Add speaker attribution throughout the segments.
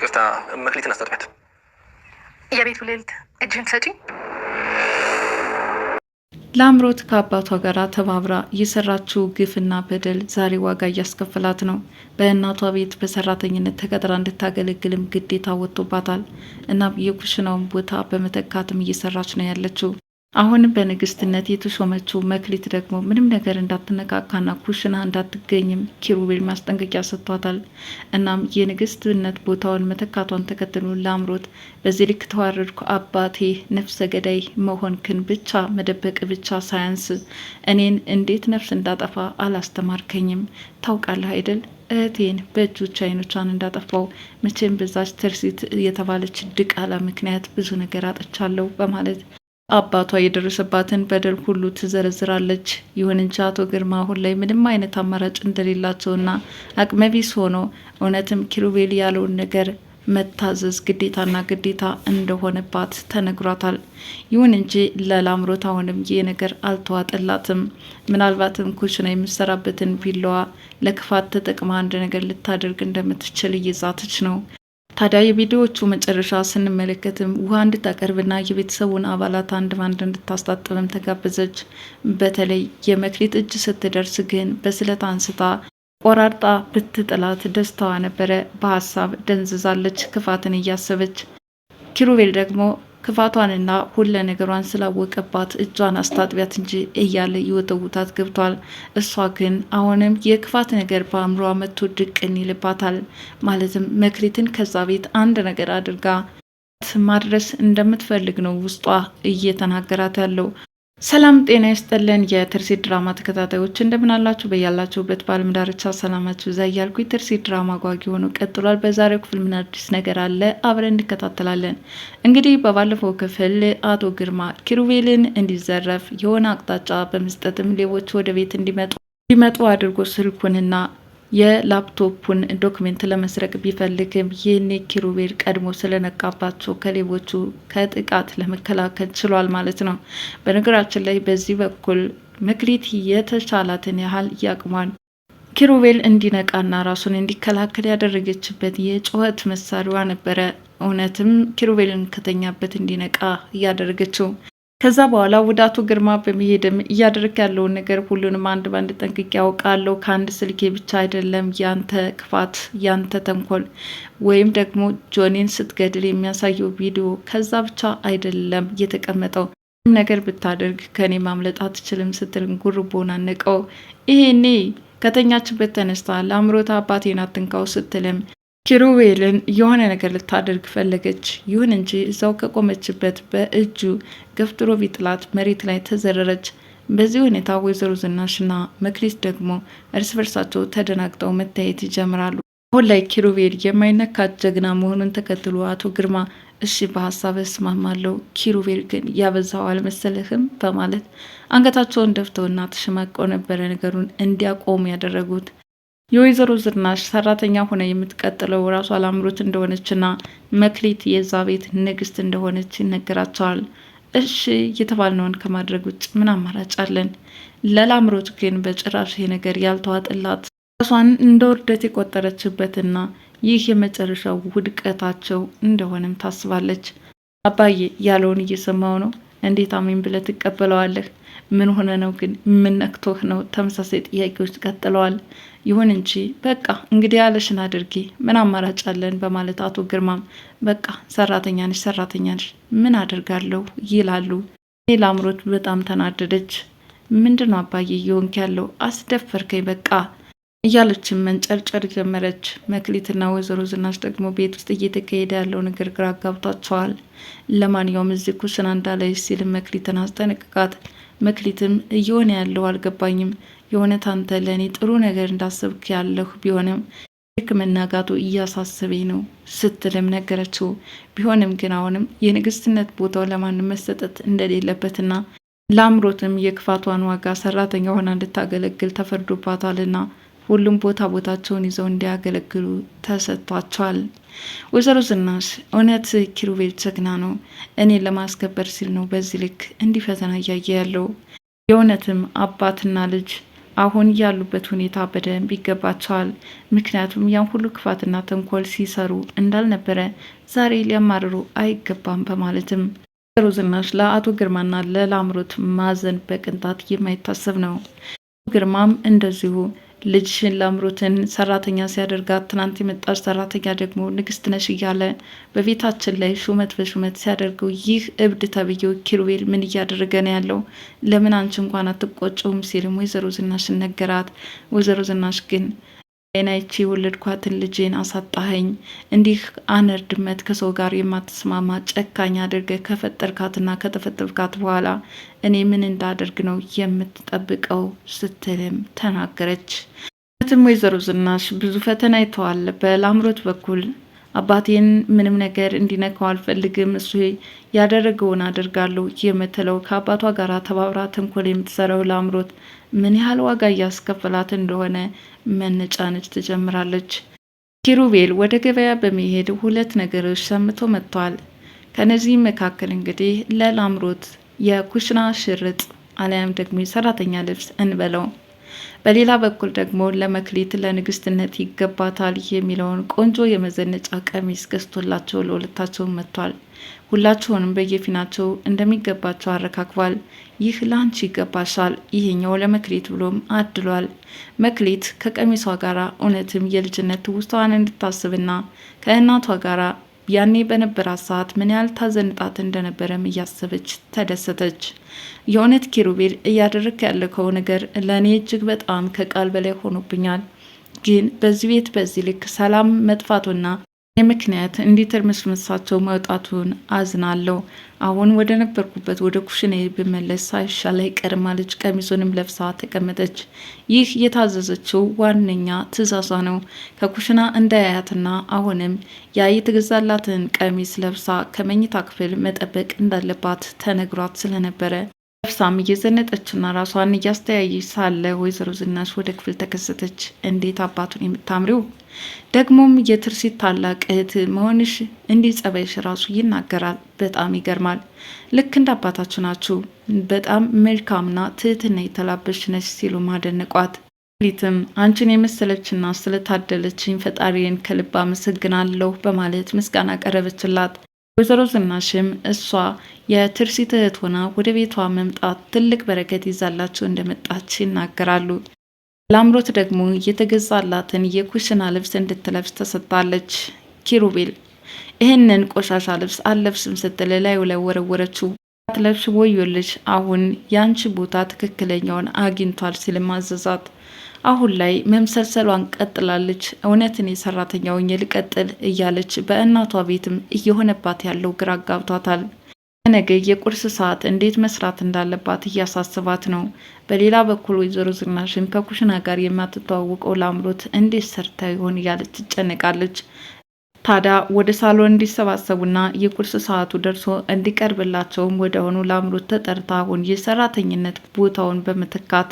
Speaker 1: ይቅርታ መክሊትን አስታጥቢያት።
Speaker 2: የቤቱ ልዕልት እጅህን ሰጪኝ።
Speaker 3: ላምሮት ከአባቷ ጋር ተባብራ የሰራችው ግፍና በደል ዛሬ ዋጋ እያስከፈላት ነው። በእናቷ ቤት በሰራተኝነት ተቀጥራ እንድታገለግልም ግዴታ ወጥቶባታል። እናም የኩሽናውን ቦታ በመተካትም እየሰራች ነው ያለችው። አሁን በንግስትነት የተሾመችው መክሊት ደግሞ ምንም ነገር እንዳትነካካና ኩሽና እንዳትገኝም ኪሩቤል ማስጠንቀቂያ ሰጥቷታል። እናም የንግስትነት ቦታውን መተካቷን ተከትሎ ላምሮት በዚህ ልክ ተዋረድኩ፣ አባቴ ነፍሰ ገዳይ መሆንክን ብቻ መደበቅ ብቻ ሳያንስ እኔን እንዴት ነፍስ እንዳጠፋ አላስተማርከኝም። ታውቃለህ አይደል እህቴን በእጆች አይኖቿን እንዳጠፋው መቼም በዛች ትርሲት የተባለች ድቃላ ምክንያት ብዙ ነገር አጥቻለሁ በማለት አባቷ የደረሰባትን በደል ሁሉ ትዘረዝራለች። ይሁን እንጂ አቶ ግርማ አሁን ላይ ምንም አይነት አማራጭ እንደሌላቸውና አቅመቢስ ሆኖ እውነትም ኪሩቤል ያለውን ነገር መታዘዝ ግዴታና ግዴታ እንደሆነባት ተነግሯታል። ይሁን እንጂ ለላምሮት አሁንም ይህ ነገር አልተዋጠላትም። ምናልባትም ኩሽና የምሰራበትን ቢላዋ ለክፋት ተጠቅማ አንድ ነገር ልታደርግ እንደምትችል እየዛተች ነው። ታዲያ የቪዲዮዎቹ መጨረሻ ስንመለከትም ውሃ እንድታቀርብና የቤተሰቡን አባላት አንድ ባንድ እንድታስታጥብም ተጋበዘች። በተለይ የመክሊት እጅ ስትደርስ ግን በስለት አንስታ ቆራርጣ ብትጥላት ደስታዋ ነበረ። በሀሳብ ደንዝዛለች ክፋትን እያሰበች። ኪሩቤል ደግሞ ክፋቷንና ሁለ ነገሯን ስላወቀባት እጇን አስታጥቢያት እንጂ እያለ ይወተውታት ገብቷል። እሷ ግን አሁንም የክፋት ነገር በአእምሯ መጥቶ ድቅን ይልባታል። ማለትም መክሊትን ከዛ ቤት አንድ ነገር አድርጋ ማድረስ እንደምትፈልግ ነው ውስጧ እየተናገራት ያለው። ሰላም ጤና ይስጥልን የትርሲት ድራማ ተከታታዮች እንደምን አላችሁ? በያላችሁበት በዓለም ዳርቻ ሰላማችሁ ይብዛ እያልኩ የትርሲት ድራማ ጓጊ ሆኖ ቀጥሏል። በዛሬው ክፍል ምን አዲስ ነገር አለ አብረን እንከታተላለን። እንግዲህ በባለፈው ክፍል አቶ ግርማ ኪሩቤልን እንዲዘረፍ የሆነ አቅጣጫ በመስጠትም ሌቦች ወደ ቤት እንዲመጡ አድርጎ ስልኩንና የላፕቶፑን ዶክሜንት ለመስረቅ ቢፈልግም ይህኔ ኪሩቤል ቀድሞ ስለነቃባቸው ከሌቦቹ ከጥቃት ለመከላከል ችሏል ማለት ነው። በነገራችን ላይ በዚህ በኩል መክሊት የተቻላትን ያህል ያቅሟን ኪሩቤል እንዲነቃና ራሱን እንዲከላከል ያደረገችበት የጩኸት መሳሪያዋ ነበረ። እውነትም ኪሩቤልን ከተኛበት እንዲነቃ እያደረገችው። ከዛ በኋላ ወደ አቶ ግርማ በመሄድም እያደረግ ያለውን ነገር ሁሉንም አንድ ባንድ ጠንቅቄ ያውቃለሁ። ከአንድ ስልኬ ብቻ አይደለም ያንተ ክፋት፣ ያንተ ተንኮል ወይም ደግሞ ጆኒን ስትገድል የሚያሳየው ቪዲዮ ከዛ ብቻ አይደለም የተቀመጠው። ነገር ብታደርግ ከኔ ማምለጥ አትችልም ስትል ጉርቦን አነቀው። ይሄኔ ከተኛችበት ተነስታ ለአምሮት አባቴን አትንካው ስትልም ኪሩቤልን የሆነ ነገር ልታደርግ ፈለገች። ይሁን እንጂ እዛው ከቆመችበት በእጁ ገፍትሮ ቢጥላት መሬት ላይ ተዘረረች። በዚህ ሁኔታ ወይዘሮ ዝናሽና መክሊት ደግሞ እርስ በርሳቸው ተደናግጠው መታየት ይጀምራሉ። አሁን ላይ ኪሩቤል የማይነካት ጀግና መሆኑን ተከትሎ አቶ ግርማ እሺ በሀሳብ እስማማለሁ፣ ኪሩቤል ግን ያበዛው አልመሰለህም በማለት አንገታቸውን ደፍተውና ተሸማቀው ነበረ ነገሩን እንዲያቆሙ ያደረጉት። የወይዘሮ ዝናሽ ሰራተኛ ሆነ የምትቀጥለው ራሷ ላምሮት እንደሆነችና መክሊት የዛ ቤት ንግስት እንደሆነች ይነገራቸዋል። እሺ የተባልነውን ከማድረግ ውጭ ምን አማራጭ አለን? ለላምሮት ግን በጭራሽ ይሄ ነገር ያልተዋጠላት ራሷን እንደ ውርደት የቆጠረችበትና ይህ የመጨረሻው ውድቀታቸው እንደሆነም ታስባለች። አባዬ ያለውን እየሰማው ነው። እንዴት አሜን ብለህ ትቀበለዋለህ? ምን ሆነ ነው ግን? ምን ነክቶህ ነው? ተመሳሳይ ጥያቄዎች ቀጥለዋል። ይሁን እንጂ በቃ እንግዲህ ያለሽን አድርጊ፣ ምን አማራጭ አለን በማለት አቶ ግርማም በቃ ሰራተኛ ነሽ ምን አድርጋለሁ ይላሉ። ላምሮት በጣም ተናደደች። ምንድነው አባዬ እየሆንክ ያለው? አስደፈርከኝ በቃ እያለችን መንጨርጨር ጀመረች። መክሊትና ወይዘሮ ዝናሽ ደግሞ ቤት ውስጥ እየተካሄደ ያለው ነገር ግራ ጋብቷቸዋል። ለማንኛውም እዚህ ኩሽና እንዳለች ሲል መክሊትን አስጠነቅቃት። መክሊትም እየሆነ ያለው አልገባኝም፣ የእውነት አንተ ለእኔ ጥሩ ነገር እንዳሰብክ ያለሁ ቢሆንም ሕክምና ጋቱ እያሳሰበኝ ነው ስትልም ነገረችው። ቢሆንም ግን አሁንም የንግስትነት ቦታው ለማንም መሰጠት እንደሌለበትና ለአምሮትም የክፋቷን ዋጋ ሰራተኛ ሆና እንድታገለግል ተፈርዶባታልና ሁሉም ቦታቸውን ይዘው እንዲያገለግሉ ተሰጥቷቸዋል። ወይዘሮ ዝናሽ እውነት ኪሩቤል ጀግና ነው፣ እኔን ለማስከበር ሲል ነው በዚህ ልክ እንዲህ ፈተና እያየ ያለው። የእውነትም አባትና ልጅ አሁን ያሉበት ሁኔታ በደንብ ይገባቸዋል። ምክንያቱም ያን ሁሉ ክፋትና ተንኮል ሲሰሩ እንዳልነበረ ዛሬ ሊያማርሩ አይገባም በማለትም ወይዘሮ ዝናሽ ለአቶ ግርማና ለላምሮት ማዘን በቅንጣት የማይታሰብ ነው። ግርማም እንደዚሁ ልጅሽን ላምሮትን ሰራተኛ ሲያደርጋት ትናንት የመጣች ሰራተኛ ደግሞ ንግስት ነሽ እያለ በቤታችን ላይ ሹመት በሹመት ሲያደርገው ይህ እብድ ተብዬው ኪሩቤል ምን እያደረገ ነው ያለው? ለምን አንቺ እንኳን አትቆጨውም? ሲልም ወይዘሮ ዝናሽን ነገራት። ወይዘሮ ዝናሽ ግን ናይቺ የወለድኳትን ልጄን አሳጣኸኝ፣ እንዲህ አነር ድመት ከሰው ጋር የማትስማማ ጨካኝ አድርገ ከፈጠርካትና ከተፈጠርካት በኋላ እኔ ምን እንዳደርግ ነው የምትጠብቀው? ስትልም ተናገረች። እውነትም ወይዘሮ ዝናሽ ብዙ ፈተና አይተዋል። በላምሮት በኩል አባቴን ምንም ነገር እንዲነካው አልፈልግም፣ እሱ ያደረገውን አደርጋለሁ የምትለው ከአባቷ ጋር ተባብራ ተንኮል የምትሰራው ላምሮት ምን ያህል ዋጋ እያስከፈላት እንደሆነ መነጫነጭ ትጀምራለች። ኪሩቤል ወደ ገበያ በመሄድ 2 ነገሮች ሰምቶ መጥቷል። ከነዚህ መካከል እንግዲህ ለላምሮት የኩሽና ሽርጥ አሊያም ደግሞ የሰራተኛ ልብስ እንበለው፣ በሌላ በኩል ደግሞ ለመክሊት ለንግስትነት ይገባታል የሚለውን ቆንጆ የመዘነጫ ቀሚስ ገዝቶላቸው ለሁለታቸው መጥቷል። ሁላቸውንም በየፊናቸው እንደሚገባቸው አረካክቧል። ይህ ለአንቺ ይገባሻል፣ ይሄኛው ለመክሊት ብሎም አድሏል። መክሊት ከቀሚሷ ጋር እውነትም የልጅነት ውስጧን እንድታስብና ከእናቷ ጋር ያኔ በነበራት ሰዓት ምን ያህል ታዘንጣት እንደነበረም እያሰበች ተደሰተች። የእውነት ኪሩቤል እያደረክ ያለከው ነገር ለእኔ እጅግ በጣም ከቃል በላይ ሆኖብኛል። ግን በዚህ ቤት በዚህ ልክ ሰላም መጥፋቱና ምክንያት እንዲተርመስመሳቸው መውጣቱን አዝናለሁ። አሁን ወደ ነበርኩበት ወደ ኩሽና ብመለስ ሳይሻል አይቀርም አለች። ቀሚሱንም ለብሳ ተቀመጠች። ይህ የታዘዘችው ዋነኛ ትዕዛዟ ነው። ከኩሽና እንዳያያትና አሁንም ያ የተገዛላትን ቀሚስ ለብሳ ከመኝታ ክፍል መጠበቅ እንዳለባት ተነግሯት ስለነበረ ለብሳም እየዘነጠችና ራሷን እያስተያየች ሳለ ወይዘሮ ዝናሽ ወደ ክፍል ተከሰተች። እንዴት አባቱን የምታምሪው! ደግሞም የትርሲት ታላቅ እህት መሆንሽ እንዲህ ጸባይሽ ራሱ ይናገራል። በጣም ይገርማል። ልክ እንደ አባታችሁ ናችሁ። በጣም መልካምና ትህትና የተላበሽ ነች ሲሉ ማደነቋት። ሊትም አንቺን የመሰለችና ስለታደለችኝ ፈጣሪን ከልብ አመሰግናለሁ በማለት ምስጋና ቀረበችላት። ወይዘሮ ዝናሽም እሷ የትርሲት እህት ሆና ወደ ቤቷ መምጣት ትልቅ በረከት ይዛላቸው እንደመጣች ይናገራሉ። ላምሮት ደግሞ የተገዛላትን የኩሽና ልብስ እንድትለብስ ተሰጥታለች። ኪሩቤል ይህንን ቆሻሻ ልብስ አለብስም ስትል ላዩ ላይ ወረወረችው። አትለብሽ ወዮልሽ፣ አሁን ያንቺ ቦታ ትክክለኛውን አግኝቷል ሲል ማዘዛት። አሁን ላይ መምሰልሰሏን ቀጥላለች። እውነትን የሰራተኛውን ልቀጥል እያለች በእናቷ ቤትም እየሆነባት ያለው ግራ አጋብቷታል። ነገ የቁርስ ሰዓት እንዴት መስራት እንዳለባት እያሳስባት ነው። በሌላ በኩል ወይዘሮ ዝናሽን ከኩሽና ጋር የማትተዋወቀው ላምሮት እንዴት ሰርታ ይሆን እያለች ትጨነቃለች። ታዲያ ወደ ሳሎን እንዲሰባሰቡና የቁርስ ሰዓቱ ደርሶ እንዲቀርብላቸውም ወደ ሆኑ ላምሮት ተጠርታ አሁን የሰራተኝነት ቦታውን በመተካት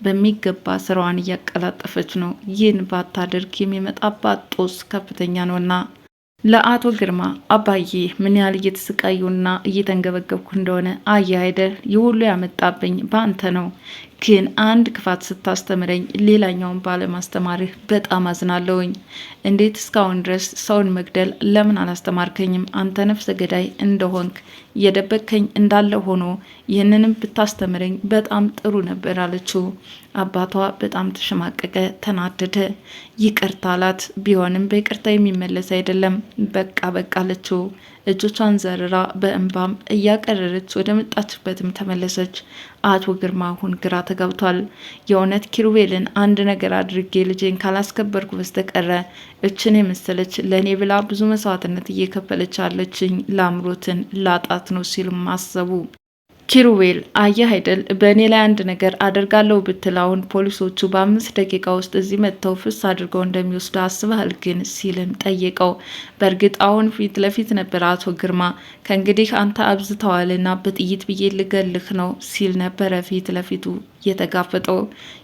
Speaker 3: በሚገባ ስራዋን እያቀላጠፈች ነው። ይህን ባታደርግ የሚመጣባት ጦስ ከፍተኛ ነውና ለአቶ ግርማ አባዬ ምን ያህል እየተሰቃዩና እየተንገበገብኩ እንደሆነ አየህ አይደል? ይህ ሁሉ ያመጣብኝ በአንተ ነው። ግን አንድ ክፋት ስታስተምረኝ ሌላኛውን ባለማስተማርህ በጣም አዝናለሁኝ። እንዴት እስካሁን ድረስ ሰውን መግደል ለምን አላስተማርከኝም? አንተ ነፍሰ ገዳይ እንደሆንክ እየደበቅከኝ እንዳለ ሆኖ ይህንንም ብታስተምረኝ በጣም ጥሩ ነበር አለችው። አባቷ በጣም ተሸማቀቀ፣ ተናደደ። ይቅርታ አላት። ቢሆንም በይቅርታ የሚመለስ አይደለም። በቃ በቃ አለችው። እጆቿን ዘርራ በእንባም እያቀረረች ወደ መጣችበትም ተመለሰች። አቶ ግርማ አሁን ግራ ተጋብቷል። የእውነት ኪሩቤልን አንድ ነገር አድርጌ ልጄን ካላስከበርኩ በስተቀረ እችን የመሰለች ለእኔ ብላ ብዙ መስዋዕትነት እየከፈለች አለችኝ ላምሮትን ላጣት ነው ሲሉም አሰቡ። ኪሩቤል አየህ አይደል በእኔ ላይ አንድ ነገር አደርጋለሁ ብትል አሁን ፖሊሶቹ በ5 ደቂቃ ውስጥ እዚህ መጥተው ፍስ አድርገው እንደሚወስዱ አስበሃል ግን ሲልም ጠየቀው። በእርግጥ አሁን ፊት ለፊት ነበር አቶ ግርማ ከእንግዲህ አንተ አብዝተዋልና በጥይት ብዬ ልገልህ ነው ሲል ነበረ ፊት ለፊቱ የተጋፈጠው።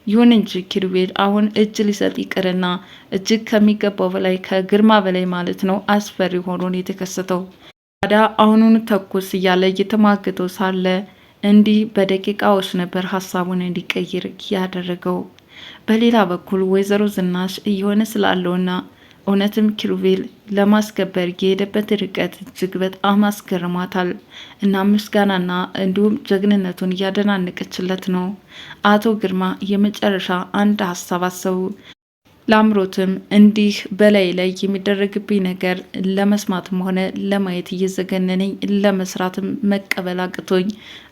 Speaker 3: ይሁን እንጂ ኪሩቤል አሁን እጅ ሊሰጥ ይቅርና እጅግ ከሚገባው በላይ ከግርማ በላይ ማለት ነው አስፈሪ ሆኖ የተከሰተው። ታዲያ አሁኑን ተኩስ እያለ እየተሟገተው ሳለ እንዲህ በደቂቃዎች ነበር ሀሳቡን እንዲቀይር ያደረገው። በሌላ በኩል ወይዘሮ ዝናሽ እየሆነ ስላለውና እውነትም ኪሩቤል ለማስከበር የሄደበት ርቀት እጅግ በጣም አስገርሟታል እና ምስጋናና እንዲሁም ጀግንነቱን እያደናነቀችለት ነው። አቶ ግርማ የመጨረሻ አንድ ሀሳብ አሰቡ። ለአምሮትም እንዲህ በላይ ላይ የሚደረግብኝ ነገር ለመስማትም ሆነ ለማየት እየዘገነነኝ ለመስራትም መቀበል አቅቶኝ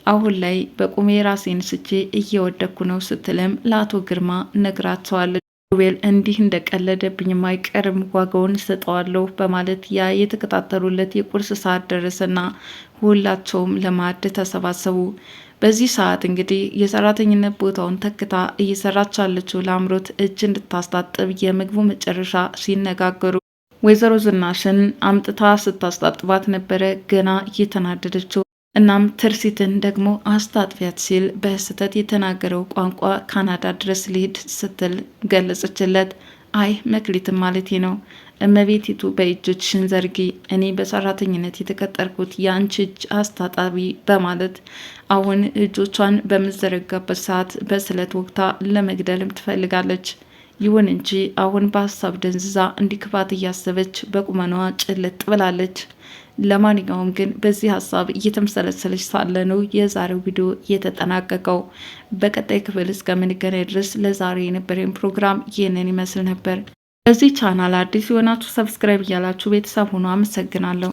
Speaker 3: አሁን ላይ በቁሜ ራሴን ስቼ እየወደኩ ነው ስትልም ለአቶ ግርማ ነግራቸዋለች። ኪሩቤል እንዲህ እንደቀለደብኝ አይቀርም ዋጋውን ሰጠዋለሁ በማለት ያ የተከታተሉለት የቁርስ ሰዓት ደረሰና ሁላቸውም ለማዕድ ተሰባሰቡ። በዚህ ሰዓት እንግዲህ የሰራተኝነት ቦታውን ተክታ እየሰራች ያለችው ለአምሮት እጅ እንድታስታጥብ የምግቡ መጨረሻ ሲነጋገሩ ወይዘሮ ዝናሽን አምጥታ ስታስታጥባት ነበረ ገና እየተናደደችው። እናም ትርሲትን ደግሞ አስታጥፊያት ሲል በስህተት የተናገረው ቋንቋ ካናዳ ድረስ ሊሄድ ስትል ገለጸችለት። አይ መክሊትም ማለቴ ነው። እመቤቲቱ በእጆችሽን ዘርጊ፣ እኔ በሰራተኝነት የተቀጠርኩት የአንቺ እጅ አስታጣቢ በማለት አሁን እጆቿን በምዘረጋበት ሰዓት በስለት ወቅታ ለመግደልም ትፈልጋለች። ይሁን እንጂ አሁን በሀሳብ ደንዝዛ እንዲክፋት እያሰበች በቁመናዋ ጭልጥ ብላለች። ለማንኛውም ግን በዚህ ሀሳብ እየተመሰለሰለች ሳለ ነው የዛሬው ቪዲዮ የተጠናቀቀው። በቀጣይ ክፍል እስከምንገናኝ ድረስ ለዛሬ የነበረን ፕሮግራም ይህንን ይመስል ነበር። በዚህ ቻናል አዲስ የሆናችሁ ሰብስክራይብ እያላችሁ ቤተሰብ ሆኖ አመሰግናለሁ።